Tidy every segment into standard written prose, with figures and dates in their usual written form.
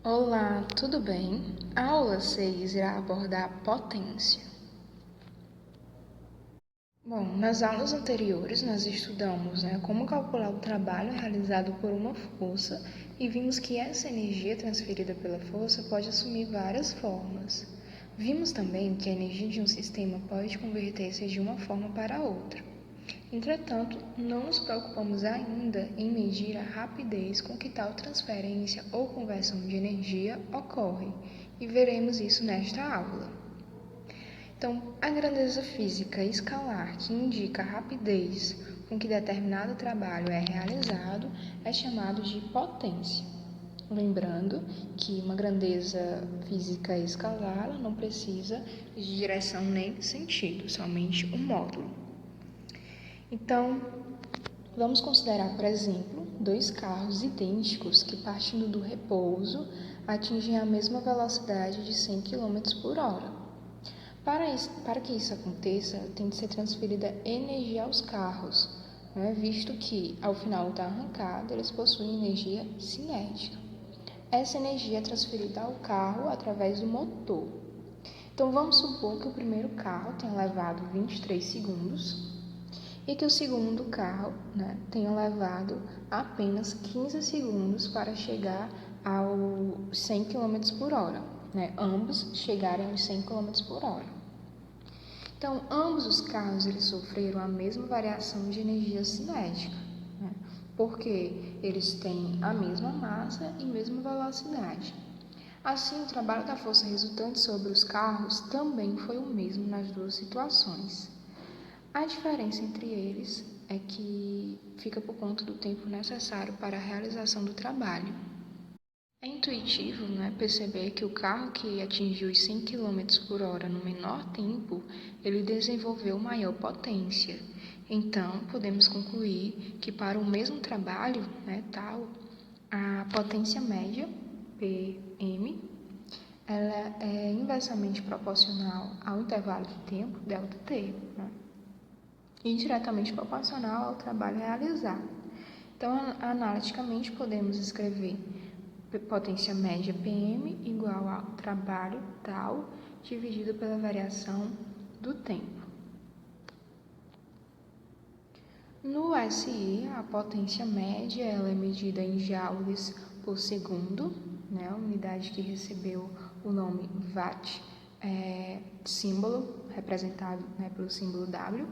Olá, tudo bem? A aula 6 irá abordar potência. Bom, nas aulas anteriores nós estudamos como calcular o trabalho realizado por uma força e vimos que essa energia transferida pela força pode assumir várias formas. Vimos também que a energia de um sistema pode converter-se de uma forma para outra. Entretanto, não nos preocupamos ainda em medir a rapidez com que tal transferência ou conversão de energia ocorre, e veremos isso nesta aula. Então, a grandeza física escalar que indica a rapidez com que determinado trabalho é realizado é chamado de potência. Lembrando que uma grandeza física escalar não precisa de direção nem sentido, somente um módulo. Então, vamos considerar, por exemplo, dois carros idênticos que, partindo do repouso, atingem a mesma velocidade de 100 km por hora. Para que isso aconteça, tem de ser transferida energia aos carros, visto que, ao final da arrancada, eles possuem energia cinética. Essa energia é transferida ao carro através do motor. Então, vamos supor que o primeiro carro tenha levado 23 segundos e que o segundo carro tenha levado apenas 15 segundos para chegar aos 100 km por hora. Ambos chegarem aos 100 km por hora. Então, ambos os carros eles sofreram a mesma variação de energia cinética, porque eles têm a mesma massa e mesma velocidade. Assim, o trabalho da força resultante sobre os carros também foi o mesmo nas duas situações. A diferença entre eles é que fica por conta do tempo necessário para a realização do trabalho. É intuitivo perceber que o carro que atingiu os 100 km por hora no menor tempo, ele desenvolveu maior potência. Então, podemos concluir que para o mesmo trabalho, a potência média, Pm, ela é inversamente proporcional ao intervalo de tempo, ΔT, e diretamente proporcional ao trabalho realizado. Então, analiticamente, podemos escrever potência média Pm igual ao trabalho tal dividido pela variação do tempo. No SI, a potência média ela é medida em joules por segundo, a unidade que recebeu o nome Watt, símbolo representado pelo símbolo W,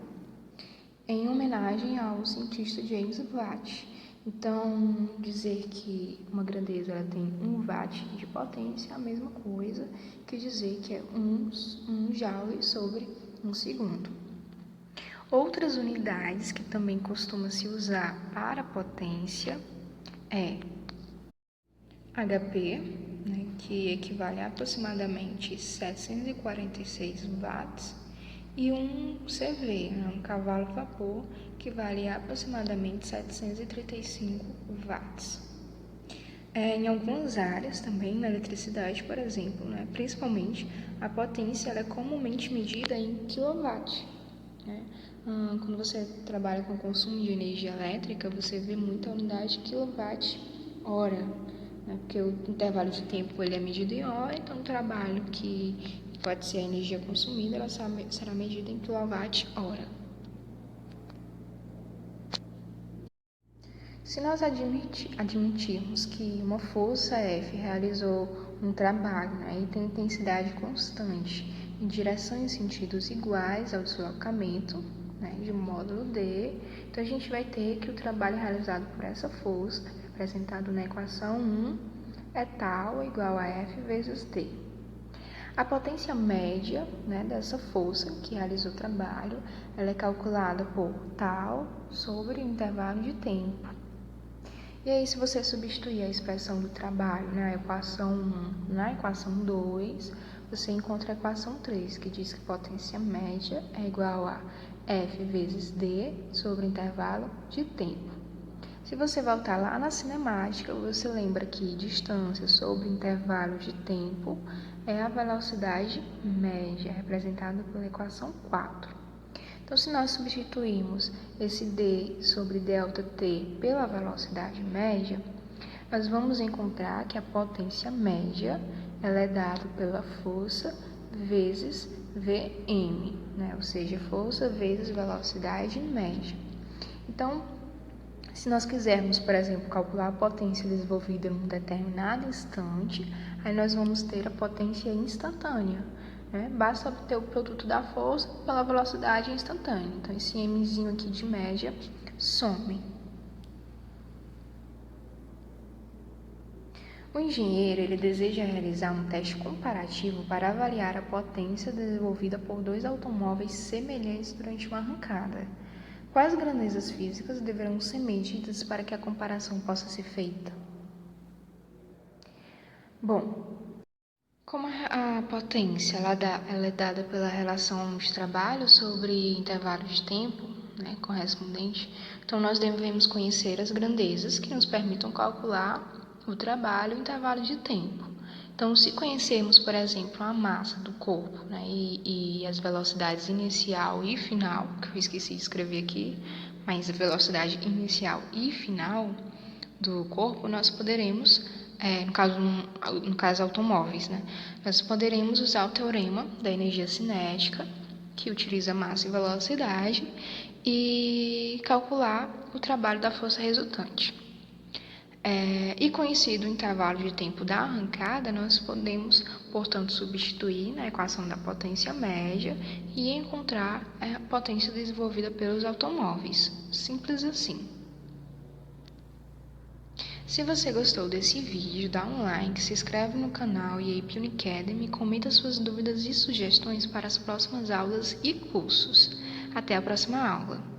em homenagem ao cientista James Watt. Então, dizer que uma grandeza ela tem 1 watt de potência é a mesma coisa que dizer que é 1 joule sobre 1 segundo. Outras unidades que também costuma se usar para potência é HP, que equivale a aproximadamente 746 watts, e um CV, um cavalo-vapor, que vale aproximadamente 735 watts. Em algumas áreas também, na eletricidade, por exemplo, principalmente, a potência ela é comumente medida em quilowatt. Quando você trabalha com consumo de energia elétrica, você vê muita unidade quilowatt-hora, porque o intervalo de tempo ele é medido em hora, então o trabalho que pode ser a energia consumida, ela será medida em quilowatt-hora. Se nós admitirmos que uma força F realizou um trabalho e tem intensidade constante em direção e sentidos iguais ao deslocamento de um módulo D, então a gente vai ter que o trabalho realizado por essa força, representado na equação 1, é tal ou igual a F vezes D. A potência média dessa força que realizou o trabalho, ela é calculada por tal sobre o intervalo de tempo. E aí, se você substituir a expressão do trabalho na equação 1, na equação 2, você encontra a equação 3, que diz que potência média é igual a F vezes D sobre o intervalo de tempo. Se você voltar lá na cinemática, você lembra que distância sobre intervalo de tempo é a velocidade média, representada pela equação 4. Então, se nós substituirmos esse D sobre ΔT pela velocidade média, nós vamos encontrar que a potência média ela é dada pela força vezes Vm, né? Ou seja, força vezes velocidade média. Então, se nós quisermos, por exemplo, calcular a potência desenvolvida em um determinado instante, aí nós vamos ter a potência instantânea, né? Basta obter o produto da força pela velocidade instantânea. Então, esse mzinho aqui de média some. O engenheiro ele deseja realizar um teste comparativo para avaliar a potência desenvolvida por dois automóveis semelhantes durante uma arrancada. Quais grandezas físicas deverão ser medidas para que a comparação possa ser feita? Bom, como a potência ela é dada pela relação de trabalho sobre intervalo de tempo, né, correspondente, então nós devemos conhecer as grandezas que nos permitam calcular o trabalho e o intervalo de tempo. Então, se conhecermos, por exemplo, a massa do corpo, né, e as velocidades inicial e final, que eu esqueci de escrever aqui, mas a velocidade inicial e final do corpo, nós poderemos, no caso automóveis, né, nós poderemos usar o teorema da energia cinética, que utiliza massa e velocidade, e calcular o trabalho da força resultante. E conhecido o intervalo de tempo da arrancada, nós podemos, portanto, substituir na equação da potência média e encontrar a potência desenvolvida pelos automóveis. Simples assim. Se você gostou desse vídeo, dá um like, se inscreve no canal IAP Unicademy e comenta suas dúvidas e sugestões para as próximas aulas e cursos. Até a próxima aula!